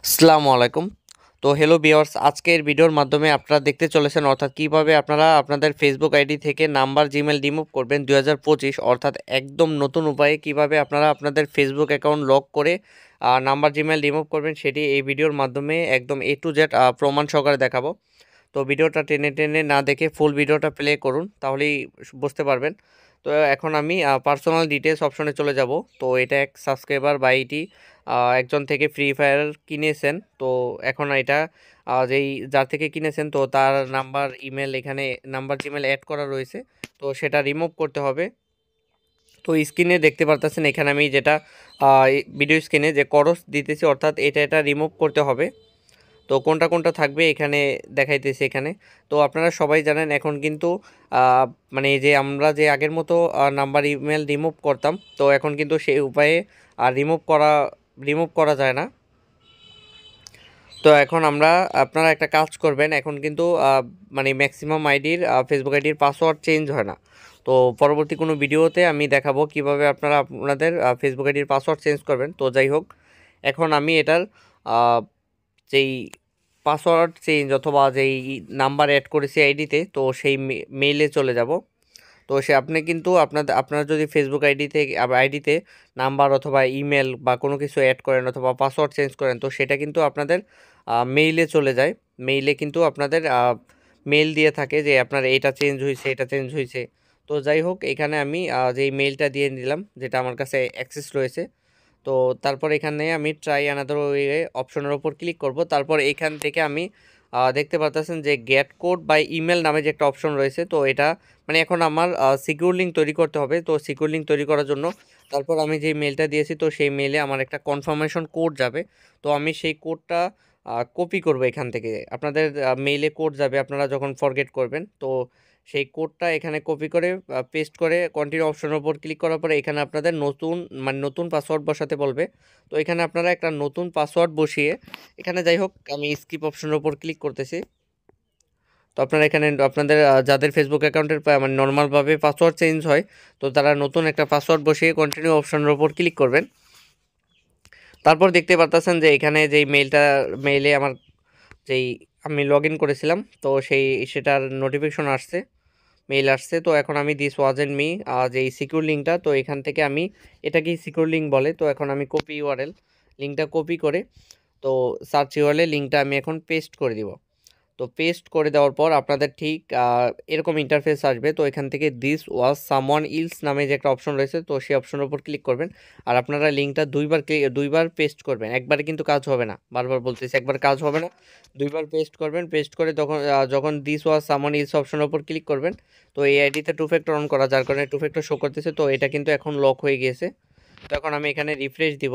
আসসালামু আলাইকুম। তো হ্যালো ভিউয়ার্স, আজকের ভিডিওর মাধ্যমে আপনারা দেখতে চলেছেন অর্থাৎ কিভাবে আপনারা আপনাদের ফেসবুক আইডি থেকে নাম্বার জিমেল রিমুভ করবেন 2025 অর্থাৎ একদম নতুন উপায়ে কিভাবে আপনারা আপনাদের ফেসবুক অ্যাকাউন্ট লক করে নাম্বার জিমেল রিমুভ করবেন সেটি এই ভিডিওর মাধ্যমে একদম A to Z প্রমাণ সহকারে দেখাবো। তো ভিডিওটা টেনে টেনে না দেখে ফুল ভিডিওটা প্লে করুন, তাহলেই বুঝতে পারবেন। তো এখন আমি পার্সোনাল ডিটেলস অপশনে চলে যাব। তো এটা এক সাবস্ক্রাইবার বা এটি একজন থেকে ফ্রি ফায়ার কিনেছেন। তো এখন এটা যেই যার থেকে কিনেছেন তো তার নাম্বার ইমেল এখানে নাম্বার জিমেল অ্যাড করা রয়েছে, তো সেটা রিমুভ করতে হবে। তো স্ক্রিনে দেখতে পারতেছেন এখানে আমি যেটা ভিডিও স্ক্রিনে যে করস দিতেছি অর্থাৎ এটা রিমুভ করতে হবে। তো কোনটা কোনটা থাকবে এখানে দেখাইতেছি এখানে। তো আপনারা সবাই জানেন এখন কিন্তু মানে যে আমরা যে আগের মতো নাম্বার ইমেল রিমুভ করতাম, তো এখন কিন্তু সেই উপায়ে আর রিমুভ করা যায় না। তো এখন আপনারা একটা কাজ করবেন, এখন কিন্তু মানে ম্যাক্সিমাম আইডির ফেসবুক আইডির পাসওয়ার্ড চেঞ্জ হয় না। তো পরবর্তী কোনো ভিডিওতে আমি দেখাবো কিভাবে আপনারা আপনাদের ফেসবুক আইডির পাসওয়ার্ড চেঞ্জ করবেন। তো যাই হোক, এখন আমি এটার যেই পাসওয়ার্ড চেঞ্জ অথবা যেই নাম্বার অ্যাড করেছি আইডিতে, তো সেই মেইলে চলে যাব। তো আপনি কিন্তু আপনার যদি ফেসবুক আইডিতে নাম্বার অথবা ইমেল বা কোনো কিছু অ্যাড করেন অথবা পাসওয়ার্ড চেঞ্জ করেন, তো সেটা কিন্তু আপনাদের মেইলে চলে যায়। মেইলে কিন্তু আপনাদের মেইল দিয়ে থাকে যে আপনার এটা চেঞ্জ হয়েছে। তো যাই হোক, এখানে আমি যেই মেইলটা দিয়ে দিলাম যেটা আমার কাছে অ্যাক্সেস রয়েছে, তো তারপর এখানে আমি ট্রাই অ্যানাদার ওয়ে অপশনের উপর ক্লিক করব। তারপর এখান থেকে আমি দেখতে পাচ্ছেন যে গেট কোড বাই ইমেল নামে যে একটা অপশন রয়েছে, তো এটা মানে এখন আমার সিকিউর লিঙ্ক তৈরি করতে হবে। তো সিকিউর লিঙ্ক তৈরি করার জন্য তারপর আমি যে মেলটা দিয়েছি, তো সেই মেলে আমার একটা কনফার্মেশন কোড যাবে। তো আমি সেই কোডটা কপি করব এখান থেকে। আপনাদের মেইলে কোড যাবে আপনারা যখন ফরগেট করবেন, তো সেই কোডটা এখানে কপি করে পেস্ট করে কন্টিনিউ অপশনের উপর ক্লিক করার পরে এখানে আপনাদের নতুন পাসওয়ার্ড বসাতে বলবে। তো এখানে আপনারা একটা নতুন পাসওয়ার্ড বসিয়ে এখানে যাই হোক আমি স্কিপ অপশনের উপর ক্লিক করতেছি। তো আপনারা এখানে আপনাদের যাদের ফেসবুক অ্যাকাউন্টের মানে নর্মালভাবে পাসওয়ার্ড চেঞ্জ হয়, তো তারা নতুন একটা পাসওয়ার্ড বসিয়ে কন্টিনিউ অপশনের উপর ক্লিক করবেন। তারপর দেখতে পারতেছেন যে এখানে যেই মেইলে আমার যেই আমি লগ ইন করেছিলাম, তো সেটার নোটিফিকেশন আসছে, মেইল আসছে। তো এখন আমি দিস ওয়াজেন্ট মি যেই সিকিউর লিঙ্কটা, তো এখান থেকে আমি এটাকেই সিকিউর লিঙ্ক বলে। তো এখন আমি কপি ইউআরএল লিঙ্কটা কপি করে তো সার্চ ইউআরএল লিঙ্কটা আমি এখন পেস্ট করে দিব। তো পেস্ট করে দেওয়ার পর আপনাদের ঠিক এরকম ইন্টারফেস আসবে। তো এখান থেকে দিস ওয়াজ সামওয়ান ইলস নামে যে একটা অপশন রয়েছে, তো সেই অপশনের উপর ক্লিক করবেন। আর আপনারা লিঙ্কটা দুইবার পেস্ট করবেন, একবারে কিন্তু কাজ হবে না। বারবার বলতেছি, একবার কাজ হবে না, দুইবার পেস্ট করবেন। পেস্ট করে যখন দিস ওয়াজ সামওয়ান ইলস অপশনের উপর ক্লিক করবেন, তো এই আইডিতে টু ফ্যাক্টর অন করা, যার কারণে টু ফ্যাক্টর শো করতেছে। তো এটা কিন্তু এখন লক হয়ে গিয়েছে। তো এখন আমি এখানে রিফ্রেশ দিব।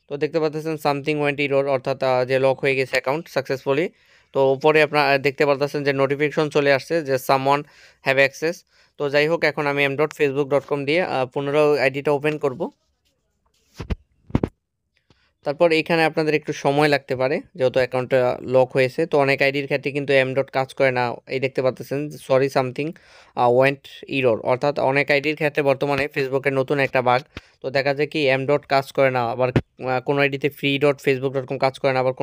তো দেখতে পাচ্ছেন সামথিং ওয়েন্ট ইরর, অর্থাৎ যে লক হয়ে গেছে অ্যাকাউন্ট সাকসেসফুলি। তো উপরে আপনারা দেখতে পাচ্ছেন যে নোটিফিকেশন চলে আসছে যে সামওয়ান হ্যাভ অ্যাক্সেস। তো যাই হোক, এখন আমি m.facebook.com দিয়ে পুনরায় আইডিটা ওপেন করব। তারপর এখানে আপনাদের একটু সময় লাগতে পারে যেহেতু অ্যাকাউন্টটা লক হয়েছে। তো অনেক আইডির ক্ষেত্রে কিন্তু কাজ করে না। এই দেখতে পাচ্ছেন সরি সামথিং ওয়েন্ট ইরর, অর্থাৎ অনেক আইডির ক্ষেত্রে বর্তমানে ফেসবুকের নতুন একটা বাগ। তো দেখা যায় কি কাজ করে না, আবার কোনো আইডিতে free.facebook.com কাজ করে না, আবার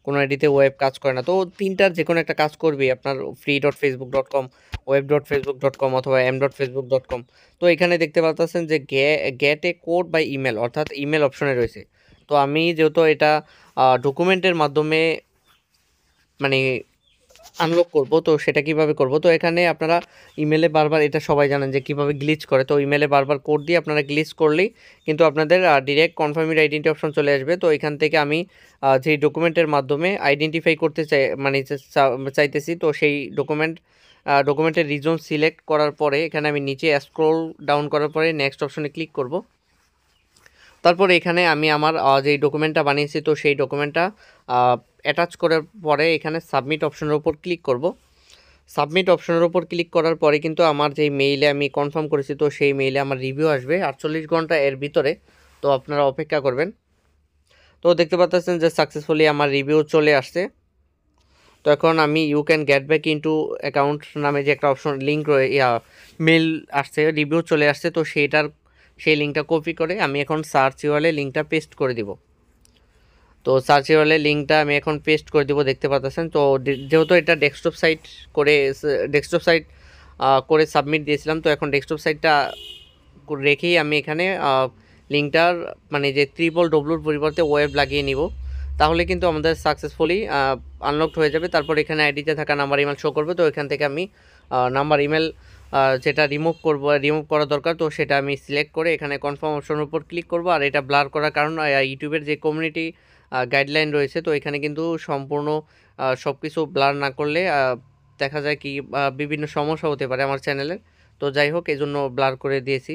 কোনো আইডিতে ওয়েব কাজ করে না। তো তিনটার যে কোনো একটা কাজ করবে আপনার free.facebook.com, web.facebook.com অথবা m.facebook.com। তো এখানে দেখতে পাচ্ছেন যে get a code by email, অর্থাৎ ইমেল অপশনে রয়েছে। তো আমি যেহেতু এটা ডকুমেন্টের মাধ্যমে মানে আনলক করব, তো সেটা কিভাবে করব। তো এখানে আপনারা ইমেলে বারবার, এটা সবাই জানেন যে কিভাবে গ্লিচ করে। তো ইমেলে বারবার কোড দিয়ে আপনারা গ্লিচ করলেই কিন্তু আপনাদের ডিরেক্ট কনফার্মের আইডেন্টি অপশন চলে আসবে। তো এখান থেকে আমি যে ডকুমেন্টের মাধ্যমে আইডেন্টিফাই করতে চাই মানে চাইতেছি, তো সেই ডকুমেন্টের রিজন সিলেক্ট করার পরে এখানে আমি নিচে স্ক্রল ডাউন করার পরে নেক্সট অপশনে ক্লিক করব। তারপর এখানে আমি আমার যেই ডকুমেন্টটা বানিয়েছি, তো সেই ডকুমেন্টটা অ্যাটাচ করার পরে এখানে সাবমিট অপশনের উপর ক্লিক করব। সাবমিট অপশনের উপর ক্লিক করার পরে কিন্তু আমার যেই মেইলে আমি কনফার্ম করেছি, তো সেই মেইলে আমার রিভিউ আসবে 48 ঘন্টা এর ভিতরে। তো আপনারা অপেক্ষা করবেন। তো দেখতে পাচ্ছেন যে সাকসেসফুলি আমার রিভিউ চলে আসছে। তো এখন আমি you can get back into account নামে যে একটা অপশন লিঙ্ক মেল আসছে, রিভিউ চলে আসছে। তো সেই লিঙ্কটা কপি করে আমি এখন সার্চ ইউআরএলে লিঙ্কটা পেস্ট করে দিব। তো তো সার্চ ইউআরএল লিঙ্কটা আমি এখন পেস্ট করে দেবো, দেখতে পাচ্ছেন। তো যেহেতু এটা ডেস্কটপ সাইট করে সাবমিট দিয়েছিলাম, তো এখন ডেস্কটপ সাইটটা রেখেই আমি এখানে লিঙ্কটার মানে যে www পরিবর্তে ওয়েব লাগিয়ে নিব, তাহলে কিন্তু আমাদের সাকসেসফুলি আনলকড হয়ে যাবে। তারপর এখানে আইডিতে থাকা নাম্বার ইমেল শো করবে। তো এখান থেকে আমি নাম্বার ইমেল যেটা রিমুভ করা দরকার, তো সেটা আমি সিলেক্ট করে এখানে কনফার্ম অপশনের উপর ক্লিক করব। আর এটা ব্লার করার কারণ ইউটিউবের যে কমিউনিটি গাইডলাইন রয়েছে, তো এখানে কিন্তু সম্পূর্ণ সব কিছু ব্লার না করলে দেখা যায় কি বিভিন্ন সমস্যা হতে পারে আমার চ্যানেলের। তো যাই হোক, এই জন্য ব্লার করে দিয়েছি।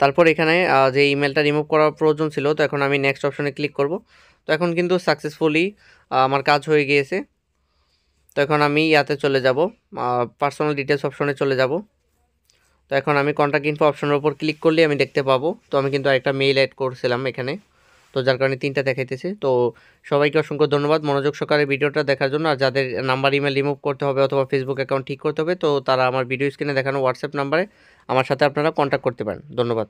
তারপর এখানে যে ইমেলটা রিমুভ করার প্রয়োজন ছিল, তো এখন আমি নেক্সট অপশনে ক্লিক করব। তো এখন কিন্তু সাকসেসফুলি আমার কাজ হয়ে গিয়েছে। তো এখন আমি ইয়াতে চলে যাব, পার্সোনাল ডিটেলস অপশনে চলে যাব। তো এখন আমি কন্ট্যাক্ট ইনফো অপশনের উপর ক্লিক করলে আমি দেখতে পাবো। তো আমি কিন্তু একটা মেইল অ্যাড করছিলাম এখানে, তো যার কারণে 3টা দেখাইতেছে। তো সবাইকে অসংখ্য ধন্যবাদ মনোযোগ সহকারে ভিডিওটা দেখার জন্য। আর যাদের নাম্বার ইমেল রিমুভ করতে হবে অথবা ফেসবুক অ্যাকাউন্ট ঠিক করতে হবে, তো তারা আমার ভিডিও স্ক্রিনে দেখানো হোয়াটসঅ্যাপ নাম্বারে আমার সাথে আপনারা কন্ট্যাক্ট করতে পারেন। ধন্যবাদ।